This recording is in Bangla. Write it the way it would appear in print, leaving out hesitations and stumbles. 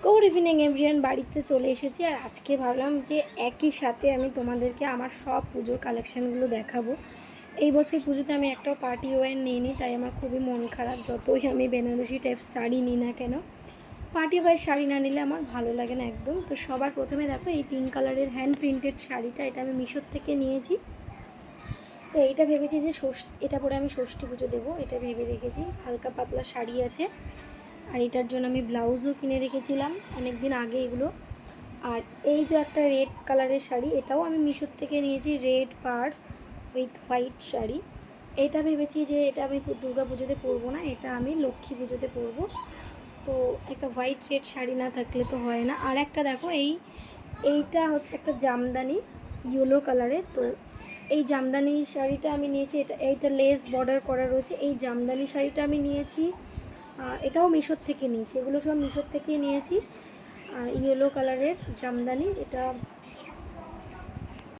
গুড ইভিনিং এভরিওয়ান, বাড়িতে চলে এসেছি। আর আজকে ভাবলাম যে একই সাথে আমি তোমাদেরকে আমার সব পুজোর কালেকশানগুলো দেখাবো। এই বছর পুজোতে আমি একটাও পার্টি ওয়্যার নিইনি, তাই আমার খুবই মন খারাপ। যতই আমি বেনারসি টাইপ শাড়ি নিই না কেন, পার্টি ওয়্যার শাড়ি না নিলে আমার ভালো লাগে না একদম। তো সবার প্রথমে দেখো এই পিঙ্ক কালারের হ্যান্ড প্রিন্টেড শাড়িটা, এটা আমি মিশোর থেকে নিয়েছি। তো এইটা ভেবেছি যে এটা পরে আমি ষষ্ঠী পুজো দেবো, এটা ভেবে রেখেছি। হালকা পাতলা শাড়ি আছে, আর এটার জন্য আমি ব্লাউজও কিনে রেখেছিলাম অনেক দিন আগে এগুলো। আর এই যে একটা রেড কালারের শাড়ি, এটাও আমি মিশোর থেকে নিয়েছি, রেড পাড় উইথ হোয়াইট শাড়ি। এটা ভেবেছি যে এটা আমি দুর্গা পুজোতে পরবো না, এটা আমি লক্ষ্মী পুজোতে পরবো। তো একটা হোয়াইট রেড শাড়ি না থাকলে তো হয় না। আর একটা দেখো এইটা হচ্ছে একটা জামদানি ইয়েলো কালারের। তো এই জামদানি শাড়িটা আমি নিয়েছি, এইটা লেস বর্ডার করা রয়েছে। এই জামদানি শাড়িটা আমি নিয়েছি, এটাও মিশোর থেকে নিয়েছি, এগুলো সব মিশোর থেকেই নিয়েছি। ইয়েলো কালারের জামদানি, এটা